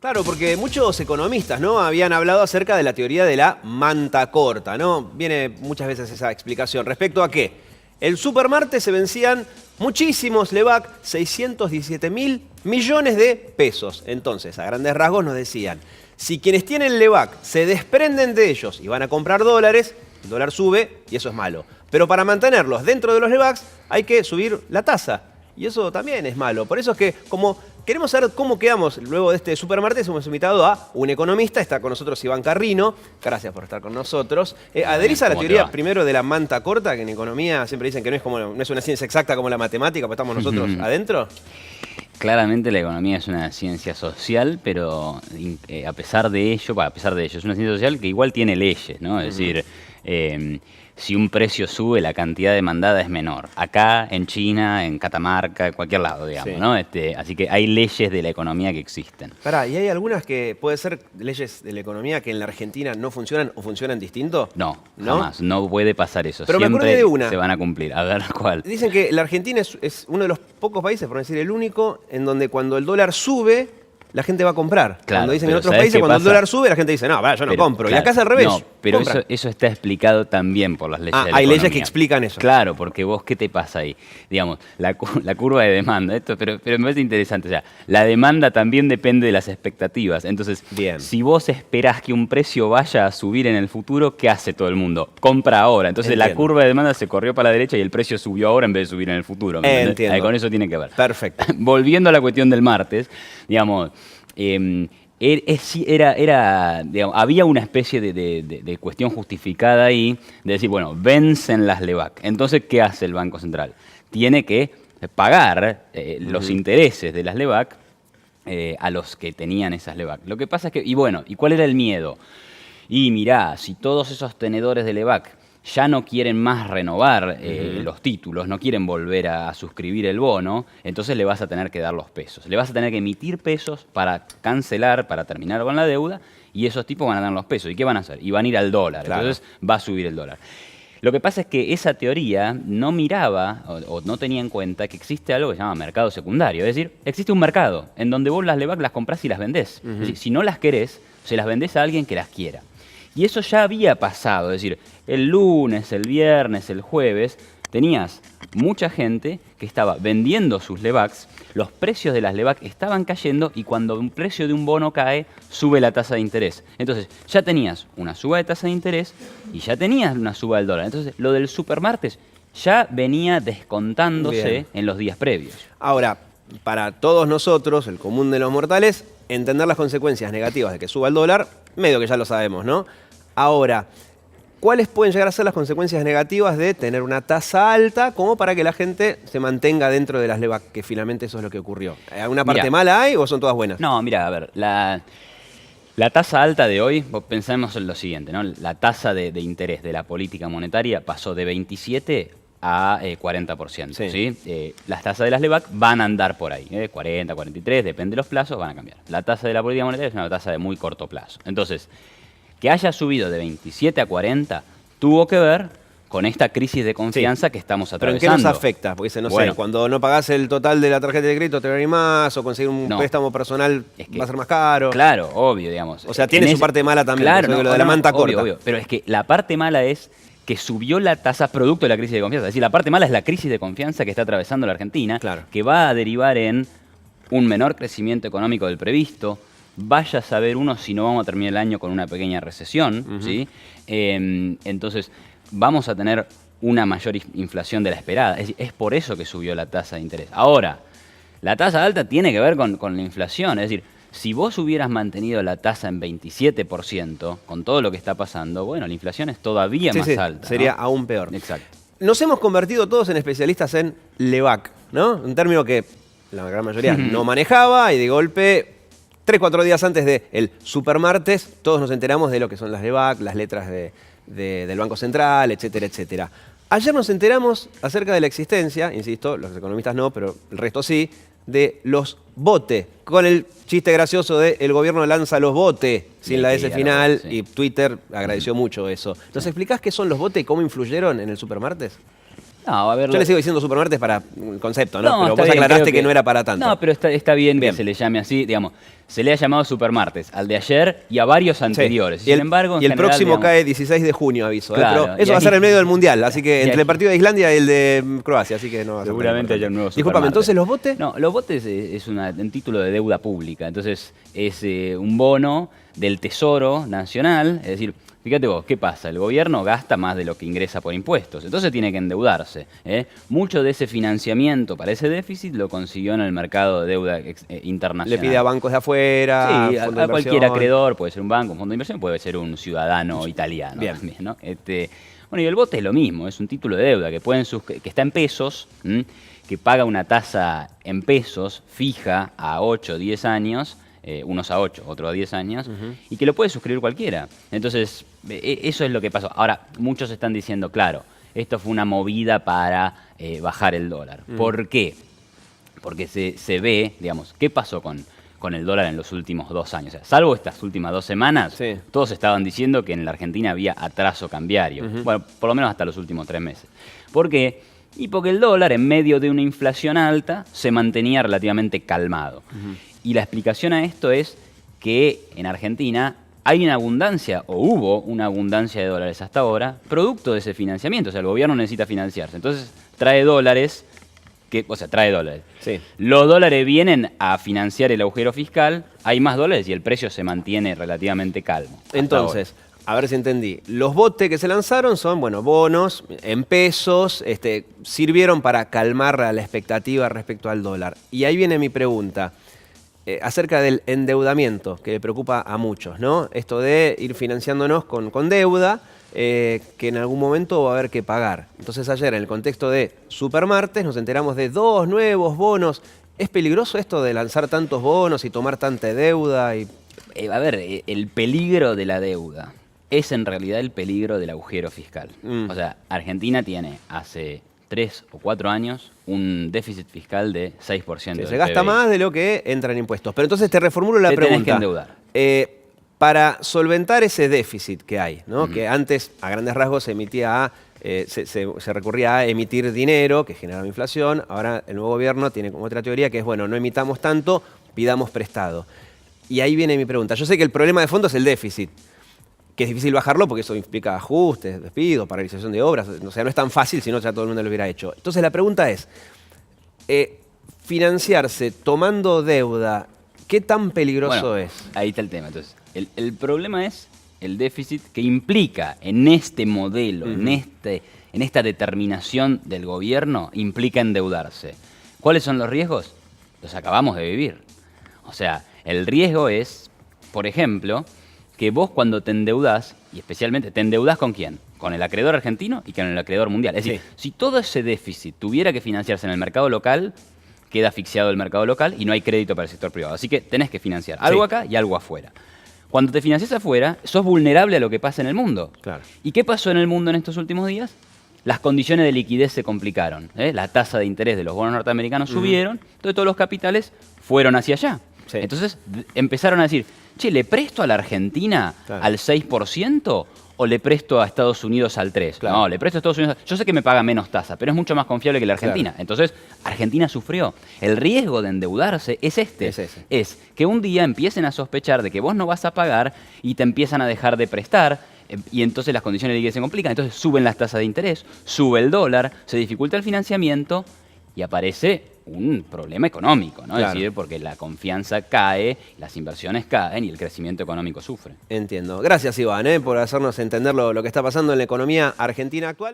Claro, porque muchos economistas, ¿no?, habían hablado acerca de la teoría de la manta corta, ¿no? Viene muchas veces esa explicación. ¿Respecto a qué? El supermartes se vencían muchísimos LEVAC, 617 mil millones de pesos. Entonces, a grandes rasgos nos decían, si quienes tienen LEVAC se desprenden de ellos y van a comprar dólares, el dólar sube y eso es malo. Pero para mantenerlos dentro de los LEVACs hay que subir la tasa. Y eso también es malo. Por eso es que, como queremos saber cómo quedamos luego de este supermartes, hemos invitado a un economista. Está con nosotros Iván Carrino. Gracias por estar con nosotros. ¿Adherís a la teoría primero de la manta corta, que en economía siempre dicen que no es una ciencia exacta como la matemática, porque estamos nosotros adentro? Claramente la economía es una ciencia social, pero a pesar de ello, es una ciencia social que igual tiene leyes, ¿no? Es decir, si un precio sube, la cantidad demandada es menor. Acá, en China, en Catamarca, en cualquier lado, digamos, sí, ¿no? Así que hay leyes de la economía que existen. Pará, ¿y hay algunas que puede ser leyes de la economía que en la Argentina no funcionan o funcionan distinto? No, jamás. No puede pasar eso. Pero siempre me acordé de una. Se van a cumplir. A ver, ¿cuál? Dicen que la Argentina es uno de los pocos países, por no decir el único, en donde cuando el dólar sube, la gente va a cumplar. Claro, cuando dicen en otros países, cuando el dólar sube, la gente dice, no, yo no compro. Claro, y acá es al revés. No, pero eso está explicado también por las leyes de la hay economía. leyes que explican eso. Claro, porque vos, ¿qué te pasa ahí? Digamos, la curva de demanda, pero me parece interesante. O sea, la demanda también depende de las expectativas. Entonces, si vos esperás que un precio vaya a subir en el futuro, ¿qué hace todo el mundo? Compra ahora. Entonces, la curva de demanda se corrió para la derecha y el precio subió ahora en vez de subir en el futuro. Entiendo. Con eso tiene que ver. Perfecto. Volviendo a la cuestión del martes, digamos... digamos, había una especie de cuestión justificada ahí, de decir, bueno, vencen las LEVAC. Entonces, ¿qué hace el Banco Central? Tiene que pagar los intereses de las LEVAC a los que tenían esas LEVAC. Lo que pasa es que, ¿y cuál era el miedo? Y mirá, si todos esos tenedores de LEVAC ya no quieren más renovar los títulos, no quieren volver a suscribir el bono, entonces le vas a tener que dar los pesos. Le vas a tener que emitir pesos para cancelar, para terminar con la deuda, y esos tipos van a dar los pesos. ¿Y qué van a hacer? Y van a ir al dólar. Claro. Entonces va a subir el dólar. Lo que pasa es que esa teoría no miraba o no tenía en cuenta que existe algo que se llama mercado secundario. Es decir, existe un mercado en donde vos las LEVAC las comprás y las vendés. Es decir, si no las querés, se las vendés a alguien que las quiera. Y eso ya había pasado, es decir, el lunes, el viernes, el jueves, tenías mucha gente que estaba vendiendo sus LEVACs, los precios de las LEVAC estaban cayendo y cuando un precio de un bono cae, sube la tasa de interés. Entonces, ya tenías una suba de tasa de interés y ya tenías una suba del dólar. Entonces, lo del supermartes ya venía descontándose en los días previos. Ahora, para todos nosotros, el común de los mortales, entender las consecuencias negativas de que suba el dólar, medio que ya lo sabemos, ¿no? Ahora, ¿cuáles pueden llegar a ser las consecuencias negativas de tener una tasa alta como para que la gente se mantenga dentro de las LEVAC, que finalmente eso es lo que ocurrió? ¿Alguna parte mala hay o son todas buenas? No, mira, a ver, la tasa alta de hoy, pensemos en lo siguiente, ¿no? La tasa de interés de la política monetaria pasó de 27 a 40%. ¿Sí? Las tasas de las LEVAC van a andar por ahí, 40, 43, depende de los plazos, van a cambiar. La tasa de la política monetaria es una tasa de muy corto plazo. Entonces, que haya subido de 27 a 40 tuvo que ver con esta crisis de confianza que estamos atravesando. ¿Pero en qué nos afecta? Porque dice, no sé, cuando no pagás el total de la tarjeta de crédito te va a ir más, o conseguir un préstamo personal va a ser más caro. Claro, obvio, digamos. O sea, tiene su parte mala también, claro, lo de la manta corta. Obvio. Pero es que la parte mala es que subió la tasa producto de la crisis de confianza. Es decir, la parte mala es la crisis de confianza que está atravesando la Argentina, que va a derivar en un menor crecimiento económico del previsto. Vaya a saber uno si no vamos a terminar el año con una pequeña recesión, ¿sí? Entonces, vamos a tener una mayor inflación de la esperada. Es por eso que subió la tasa de interés. Ahora, la tasa alta tiene que ver con la inflación. Es decir, si vos hubieras mantenido la tasa en 27%, con todo lo que está pasando, bueno, la inflación es todavía más alta. Sería aún peor. Exacto. Nos hemos convertido todos en especialistas en LEVAC, ¿no? Un término que la gran mayoría no manejaba y de golpe... 3, 4 días antes del supermartes, todos nos enteramos de lo que son las LEVAC, las letras del Banco Central, etcétera, etcétera. Ayer nos enteramos acerca de la existencia, insisto, los economistas no, pero el resto sí, de los BOTE, con el chiste gracioso de el gobierno lanza los BOTE, sin la S final, y Twitter agradeció mucho eso. ¿Nos explicás qué son los BOTE y cómo influyeron en el supermartes? No, a ver, Yo le sigo diciendo supermartes para el concepto, ¿no? No, Pero está vos bien, aclaraste creo que no era para tanto. No, pero está bien Bien. que se le llame así, digamos. Se le ha llamado supermartes al de ayer y a varios Sí. anteriores. Y el, Sin embargo, en y el general, próximo digamos, cae 16 de junio, aviso. Claro, Pero y eso va a ahí- ser en medio del Mundial, así que y entre ahí- el partido de Islandia y el de Croacia, así que no va a ser tan seguramente haya importante. un nuevo Discúlpame, supermartes. entonces los botes. No, los botes es un título de deuda pública. Entonces, es un bono del Tesoro Nacional. Es decir, fíjate vos, ¿qué pasa? El gobierno gasta más de lo que ingresa por impuestos. Entonces tiene que endeudarse. Mucho de ese financiamiento para ese déficit lo consiguió en el mercado de deuda internacional. Le pide a bancos de afuera, Sí, fondo a de cualquier inversión. acreedor, puede ser un banco, un fondo de inversión, puede ser un ciudadano italiano Bien. también, ¿no? Bueno, y el bote es lo mismo, es un título de deuda que está en pesos, que paga una tasa en pesos fija a 8 o 10 años, unos a 8, otros a 10 años, y que lo puede suscribir cualquiera. Entonces, eso es lo que pasó. Ahora, muchos están diciendo, claro, esto fue una movida para bajar el dólar. ¿Por qué? Porque se ve, digamos, ¿qué pasó con el dólar en los últimos 2 años? O sea, salvo estas últimas 2 semanas, Sí. todos estaban diciendo que en la Argentina había atraso cambiario. Bueno, por lo menos hasta los últimos 3 meses. ¿Por qué? Y porque el dólar, en medio de una inflación alta, se mantenía relativamente calmado. Y la explicación a esto es que en Argentina hay una abundancia, o hubo una abundancia de dólares hasta ahora, producto de ese financiamiento. O sea, el gobierno necesita financiarse. Entonces, trae dólares. Trae dólares. Sí. Los dólares vienen a financiar el agujero fiscal, hay más dólares y el precio se mantiene relativamente calmo. hasta Entonces, a ver si entendí. Los botes que se lanzaron son, bueno, bonos en pesos, sirvieron para calmar la expectativa respecto al dólar. Y ahí viene mi pregunta. Acerca del endeudamiento, que le preocupa a muchos, ¿no? Esto de ir financiándonos con deuda, que en algún momento va a haber que pagar. Entonces ayer, en el contexto de supermartes, nos enteramos de 2 nuevos bonos. ¿Es peligroso esto de lanzar tantos bonos y tomar tanta deuda? el peligro de la deuda es en realidad el peligro del agujero fiscal. O sea, Argentina tiene hace 3 o 4 años un déficit fiscal de 6% Sí, del se gasta PBI. más de lo que entra en impuestos. Pero entonces te reformulo la Te tenés pregunta. que endeudar. Para solventar ese déficit que hay, ¿no? Que antes, a grandes rasgos, se recurría a emitir dinero, que generaba inflación. Ahora el nuevo gobierno tiene como otra teoría que es, bueno, no emitamos tanto, pidamos prestado. Y ahí viene mi pregunta. Yo sé que el problema de fondo es el déficit, que es difícil bajarlo porque eso implica ajustes, despidos, paralización de obras. O sea, no es tan fácil, si no ya todo el mundo lo hubiera hecho. Entonces la pregunta es, financiarse tomando deuda, ¿qué tan peligroso Bueno, es? ahí está el tema. Entonces, el problema es el déficit que implica en este modelo, en esta determinación del gobierno, implica endeudarse. ¿Cuáles son los riesgos? Los acabamos de vivir. O sea, el riesgo es, por ejemplo, que vos cuando te endeudás, y especialmente te endeudás ¿con quién? Con el acreedor argentino y con el acreedor mundial. Es decir, si todo ese déficit tuviera que financiarse en el mercado local, queda asfixiado el mercado local y no hay crédito para el sector privado. Así que tenés que financiar algo acá y algo afuera. Cuando te financias afuera, sos vulnerable a lo que pasa en el mundo. Claro. ¿Y qué pasó en el mundo en estos últimos días? Las condiciones de liquidez se complicaron. La tasa de interés de los bonos norteamericanos subieron, entonces todos los capitales fueron hacia allá. Sí. Entonces empezaron a decir, che, ¿le presto a la Argentina Claro. al 6% o le presto a Estados Unidos al 3%? Claro. No, le presto a Estados Unidos. Yo sé que me paga menos tasa, pero es mucho más confiable que la Argentina. Claro. Entonces, Argentina sufrió. El riesgo de endeudarse es este. Es ese. Es que un día empiecen a sospechar de que vos no vas a pagar y te empiezan a dejar de prestar y entonces las condiciones de liquidez se complican. Entonces suben las tasas de interés, sube el dólar, se dificulta el financiamiento y aparece un problema económico, ¿no? Claro. Es decir, porque la confianza cae, las inversiones caen y el crecimiento económico sufre. Entiendo. Gracias, Iván, por hacernos entender lo que está pasando en la economía argentina actual.